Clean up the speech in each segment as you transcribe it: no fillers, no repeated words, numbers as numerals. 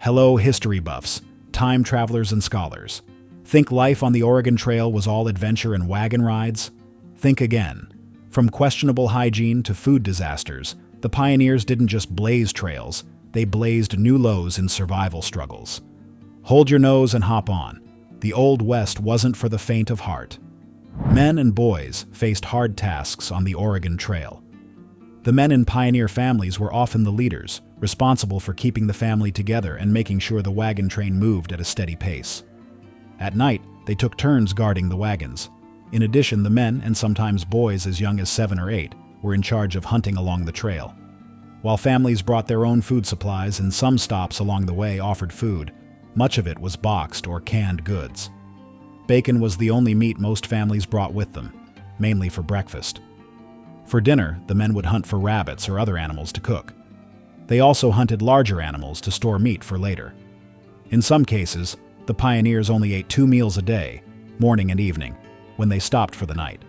Hello, history buffs, time travelers and scholars. Think life on the Oregon Trail was all adventure and wagon rides? Think again. From questionable hygiene to food disasters, the pioneers didn't just blaze trails, they blazed new lows in survival struggles. Hold your nose and hop on. The Old West wasn't for the faint of heart. Men and boys faced hard tasks on the Oregon Trail. The men in pioneer families were often the leaders, responsible for keeping the family together and making sure the wagon train moved at a steady pace. At night, they took turns guarding the wagons. In addition, the men, and sometimes boys as young as 7 or 8, were in charge of hunting along the trail. While families brought their own food supplies and some stops along the way offered food, much of it was boxed or canned goods. Bacon was the only meat most families brought with them, mainly for breakfast. For dinner, the men would hunt for rabbits or other animals to cook. They also hunted larger animals to store meat for later. In some cases, the pioneers only ate 2 meals a day, morning and evening, when they stopped for the night.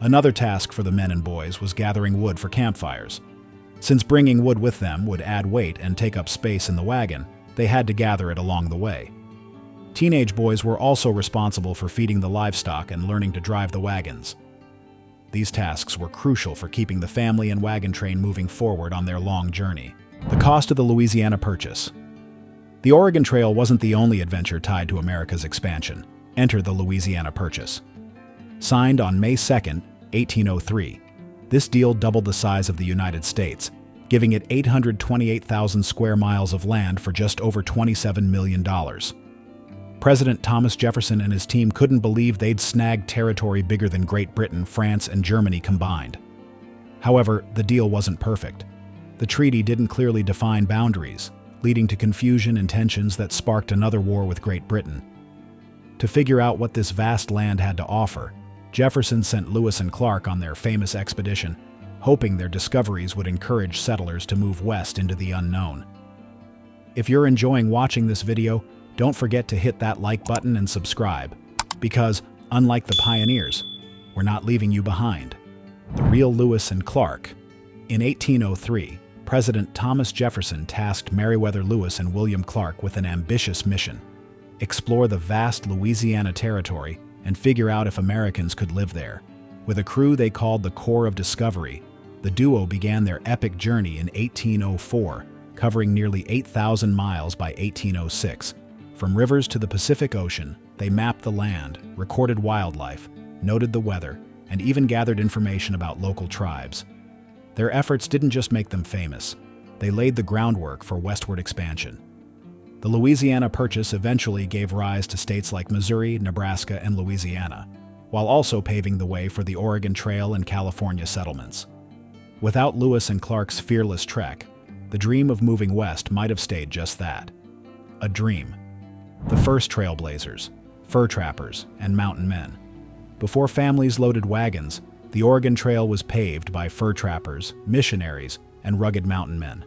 Another task for the men and boys was gathering wood for campfires. Since bringing wood with them would add weight and take up space in the wagon, they had to gather it along the way. Teenage boys were also responsible for feeding the livestock and learning to drive the wagons. These tasks were crucial for keeping the family and wagon train moving forward on their long journey. The cost of the Louisiana Purchase. The Oregon Trail wasn't the only adventure tied to America's expansion. Enter the Louisiana Purchase. Signed on May 2, 1803, this deal doubled the size of the United States, giving it 828,000 square miles of land for just over $27 million. President Thomas Jefferson and his team couldn't believe they'd snagged territory bigger than Great Britain, France, and Germany combined. However, the deal wasn't perfect. The treaty didn't clearly define boundaries, leading to confusion and tensions that sparked another war with Great Britain. To figure out what this vast land had to offer, Jefferson sent Lewis and Clark on their famous expedition, hoping their discoveries would encourage settlers to move west into the unknown. If you're enjoying watching this video, don't forget to hit that like button and subscribe, because, unlike the pioneers, we're not leaving you behind. The real Lewis and Clark. In 1803, President Thomas Jefferson tasked Meriwether Lewis and William Clark with an ambitious mission: explore the vast Louisiana territory and figure out if Americans could live there. With a crew they called the Corps of Discovery, the duo began their epic journey in 1804, covering nearly 8,000 miles by 1806. From rivers to the Pacific Ocean, they mapped the land, recorded wildlife, noted the weather, and even gathered information about local tribes. Their efforts didn't just make them famous, they laid the groundwork for westward expansion. The Louisiana Purchase eventually gave rise to states like Missouri, Nebraska, and Louisiana, while also paving the way for the Oregon Trail and California settlements. Without Lewis and Clark's fearless trek, the dream of moving west might have stayed just that: a dream. The First Trailblazers, fur trappers, and mountain men. Before families loaded wagons, the Oregon Trail was paved by fur trappers, missionaries, and rugged mountain men.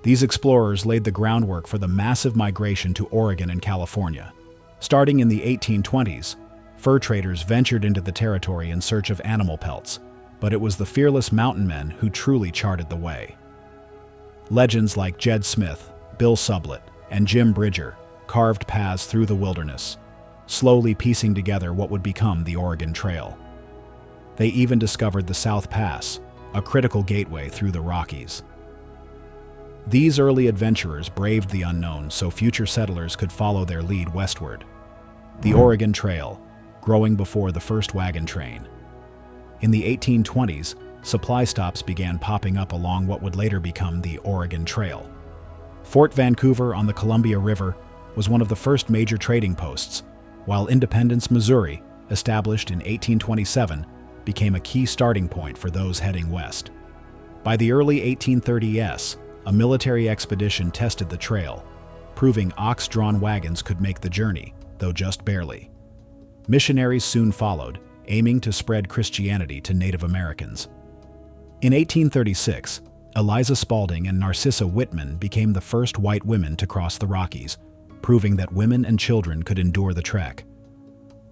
These explorers laid the groundwork for the massive migration to Oregon and California. Starting in the 1820s, fur traders ventured into the territory in search of animal pelts, but it was the fearless mountain men who truly charted the way. Legends like Jed Smith, Bill Sublett, and Jim Bridger carved paths through the wilderness, slowly piecing together what would become the Oregon Trail. They even discovered the South Pass, a critical gateway through the Rockies. These early adventurers braved the unknown so future settlers could follow their lead westward. The Oregon Trail, growing before the first wagon train. In the 1820s, supply stops began popping up along what would later become the Oregon Trail. Fort Vancouver on the Columbia River was one of the first major trading posts, while Independence, Missouri, established in 1827, became a key starting point for those heading west. By the early 1830s, a military expedition tested the trail, proving ox-drawn wagons could make the journey, though just barely. Missionaries soon followed, aiming to spread Christianity to Native Americans. In 1836, Eliza Spaulding and Narcissa Whitman became the first white women to cross the Rockies, proving that women and children could endure the trek.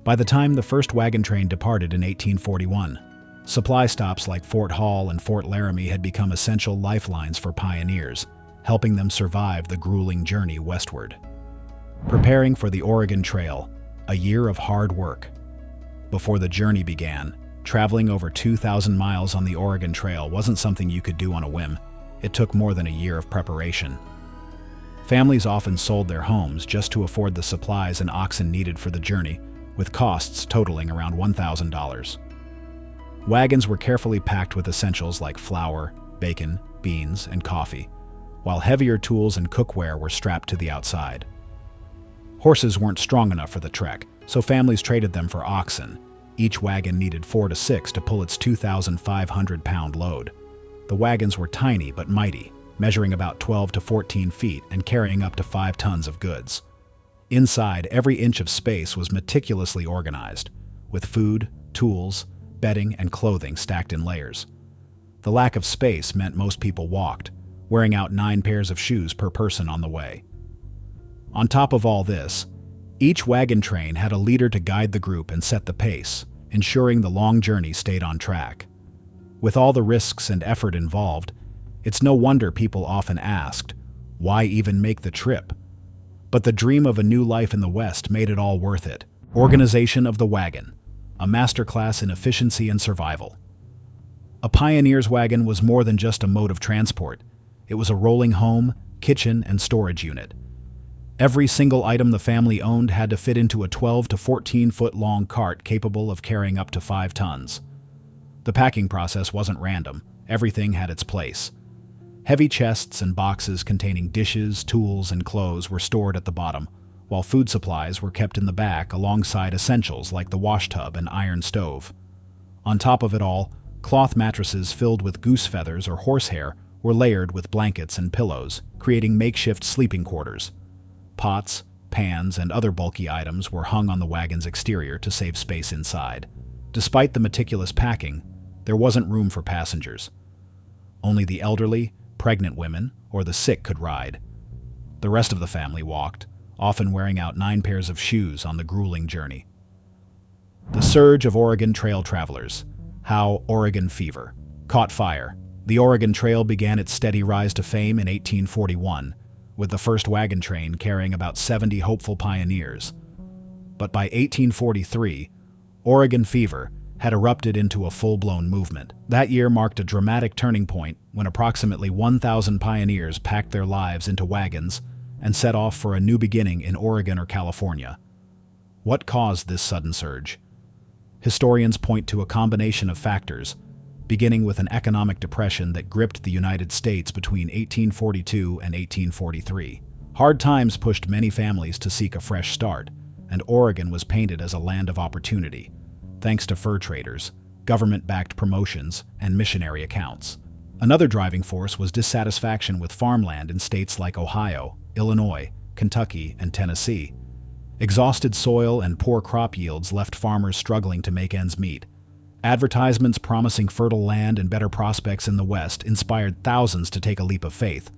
By the time the first wagon train departed in 1841, supply stops like Fort Hall and Fort Laramie had become essential lifelines for pioneers, helping them survive the grueling journey westward. Preparing for the Oregon Trail, a year of hard work. Before the journey began, traveling over 2,000 miles on the Oregon Trail wasn't something you could do on a whim. It took more than a year of preparation. Families often sold their homes just to afford the supplies and oxen needed for the journey, with costs totaling around $1,000. Wagons were carefully packed with essentials like flour, bacon, beans, and coffee, while heavier tools and cookware were strapped to the outside. Horses weren't strong enough for the trek, so families traded them for oxen. Each wagon needed 4 to 6 to pull its 2,500-pound load. The wagons were tiny but mighty, measuring about 12 to 14 feet and carrying up to 5 tons of goods. Inside, every inch of space was meticulously organized, with food, tools, bedding, and clothing stacked in layers. The lack of space meant most people walked, wearing out 9 pairs of shoes per person on the way. On top of all this, each wagon train had a leader to guide the group and set the pace, ensuring the long journey stayed on track. With all the risks and effort involved, it's no wonder people often asked, why even make the trip? But the dream of a new life in the West made it all worth it. Organization of the wagon, a masterclass in efficiency and survival. A pioneer's wagon was more than just a mode of transport. It was a rolling home, kitchen, and storage unit. Every single item the family owned had to fit into a 12 to 14-foot-long cart capable of carrying up to 5 tons. The packing process wasn't random. Everything had its place. Heavy chests and boxes containing dishes, tools, and clothes were stored at the bottom, while food supplies were kept in the back alongside essentials like the washtub and iron stove. On top of it all, cloth mattresses filled with goose feathers or horsehair were layered with blankets and pillows, creating makeshift sleeping quarters. Pots, pans, and other bulky items were hung on the wagon's exterior to save space inside. Despite the meticulous packing, there wasn't room for passengers. Only the elderly, pregnant women, or the sick could ride. The rest of the family walked, often wearing out 9 pairs of shoes on the grueling journey. The surge of Oregon Trail travelers. How Oregon fever caught fire. The Oregon Trail began its steady rise to fame in 1841, with the first wagon train carrying about 70 hopeful pioneers. But by 1843, Oregon fever had erupted into a full-blown movement. That year marked a dramatic turning point when approximately 1,000 pioneers packed their lives into wagons and set off for a new beginning in Oregon or California. What caused this sudden surge? Historians point to a combination of factors, beginning with an economic depression that gripped the United States between 1842 and 1843. Hard times pushed many families to seek a fresh start, and Oregon was painted as a land of opportunity, thanks to fur traders, government-backed promotions, and missionary accounts. Another driving force was dissatisfaction with farmland in states like Ohio, Illinois, Kentucky, and Tennessee. Exhausted soil and poor crop yields left farmers struggling to make ends meet. Advertisements promising fertile land and better prospects in the West inspired thousands to take a leap of faith.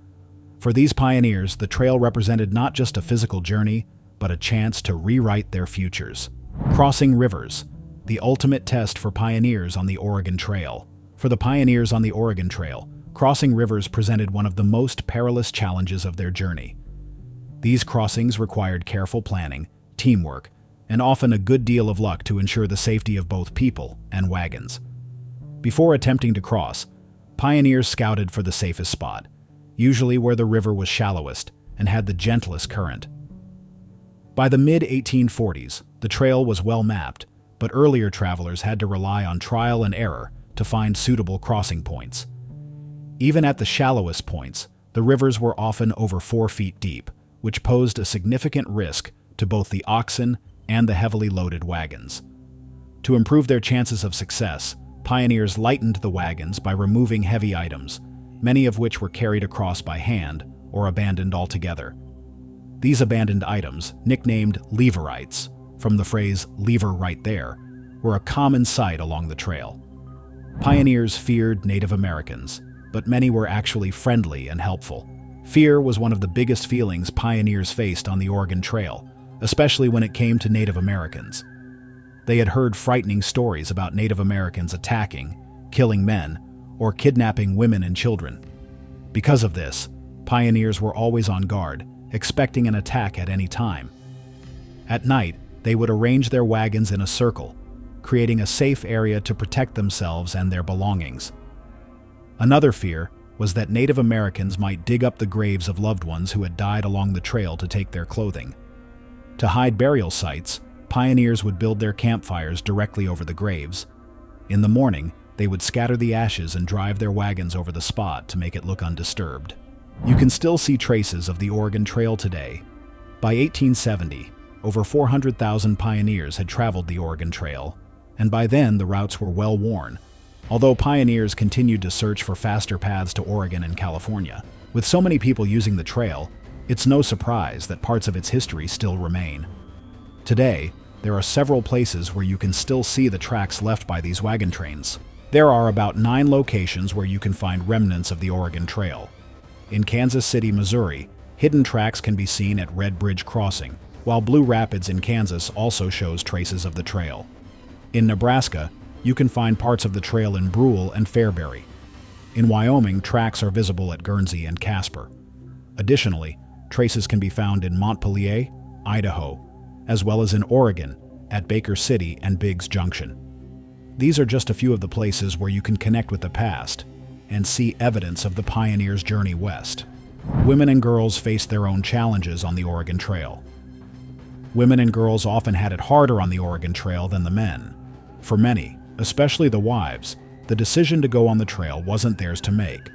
For these pioneers, the trail represented not just a physical journey, but a chance to rewrite their futures. Crossing rivers, the ultimate test for pioneers on the Oregon Trail. For the pioneers on the Oregon Trail, crossing rivers presented one of the most perilous challenges of their journey. These crossings required careful planning, teamwork, and often a good deal of luck to ensure the safety of both people and wagons. Before attempting to cross, pioneers scouted for the safest spot, usually where the river was shallowest and had the gentlest current. By the mid-1840s, the trail was well mapped, but earlier travelers had to rely on trial and error to find suitable crossing points. Even at the shallowest points, the rivers were often over 4 feet deep, which posed a significant risk to both the oxen and the heavily loaded wagons. To improve their chances of success, pioneers lightened the wagons by removing heavy items, many of which were carried across by hand or abandoned altogether. These abandoned items, nicknamed leverites, from the phrase "lever right there," were a common sight along the trail. Pioneers feared Native Americans, but many were actually friendly and helpful. Fear was one of the biggest feelings pioneers faced on the Oregon Trail, especially when it came to Native Americans. They had heard frightening stories about Native Americans attacking, killing men, or kidnapping women and children. Because of this, Pioneers were always on guard, expecting an attack at any time. At night, they would arrange their wagons in a circle, creating a safe area to protect themselves and their belongings. Another fear was that Native Americans might dig up the graves of loved ones who had died along the trail to take their clothing. To hide burial sites, pioneers would build their campfires directly over the graves. In the morning, they would scatter the ashes and drive their wagons over the spot to make it look undisturbed. You can still see traces of the Oregon Trail today. By 1870, over 400,000 pioneers had traveled the Oregon Trail, and by then the routes were well worn, although pioneers continued to search for faster paths to Oregon and California. With so many people using the trail, it's no surprise that parts of its history still remain. Today, there are several places where you can still see the tracks left by these wagon trains. There are about 9 locations where you can find remnants of the Oregon Trail. In Kansas City, Missouri, hidden tracks can be seen at Red Bridge Crossing, while Blue Rapids in Kansas also shows traces of the trail. In Nebraska, you can find parts of the trail in Brule and Fairbury. In Wyoming, tracks are visible at Guernsey and Casper. Additionally, traces can be found in Montpelier, Idaho, as well as in Oregon, at Baker City and Biggs Junction. These are just a few of the places where you can connect with the past and see evidence of the pioneers' journey west. Women and girls faced their own challenges on the Oregon Trail. Women and girls often had it harder on the Oregon Trail than the men. For many, especially the wives, the decision to go on the trail wasn't theirs to make.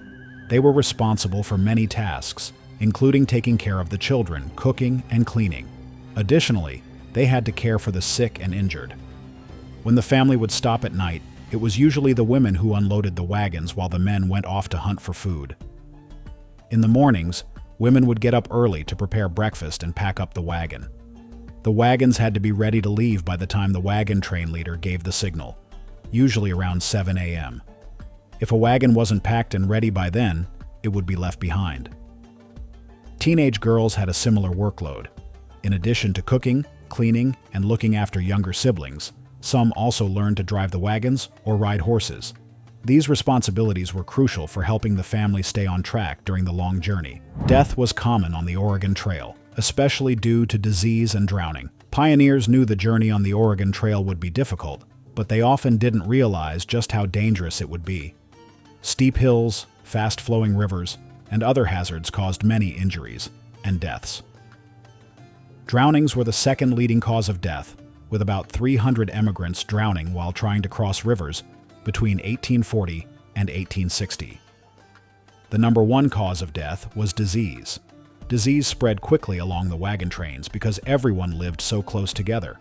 They were responsible for many tasks, including taking care of the children, cooking, and cleaning. Additionally, they had to care for the sick and injured. When the family would stop at night, it was usually the women who unloaded the wagons while the men went off to hunt for food. In the mornings, women would get up early to prepare breakfast and pack up the wagon. The wagons had to be ready to leave by the time the wagon train leader gave the signal, usually around 7 a.m. If a wagon wasn't packed and ready by then, it would be left behind. Teenage girls had a similar workload. In addition to cooking, cleaning, and looking after younger siblings, some also learned to drive the wagons or ride horses. These responsibilities were crucial for helping the family stay on track during the long journey. Death was common on the Oregon Trail, especially due to disease and drowning. Pioneers knew the journey on the Oregon Trail would be difficult, but they often didn't realize just how dangerous it would be. Steep hills, fast-flowing rivers, and other hazards caused many injuries and deaths. Drownings were the second leading cause of death, with about 300 emigrants drowning while trying to cross rivers between 1840 and 1860. The number one cause of death was disease. Disease spread quickly along the wagon trains because everyone lived so close together.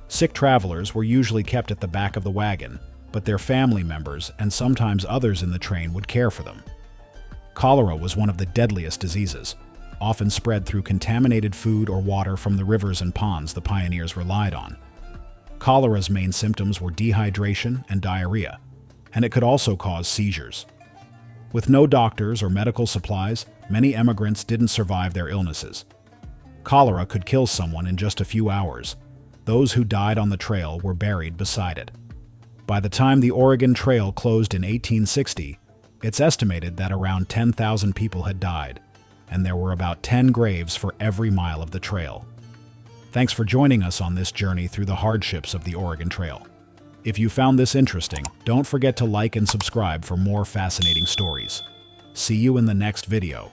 Sick travelers were usually kept at the back of the wagon, but their family members and sometimes others in the train would care for them. Cholera was one of the deadliest diseases, often spread through contaminated food or water from the rivers and ponds the pioneers relied on. Cholera's main symptoms were dehydration and diarrhea, and it could also cause seizures. With no doctors or medical supplies, many emigrants didn't survive their illnesses. Cholera could kill someone in just a few hours. Those who died on the trail were buried beside it. By the time the Oregon Trail closed in 1860, it's estimated that around 10,000 people had died, and there were about 10 graves for every mile of the trail. Thanks for joining us on this journey through the hardships of the Oregon Trail. If you found this interesting, don't forget to like and subscribe for more fascinating stories. See you in the next video.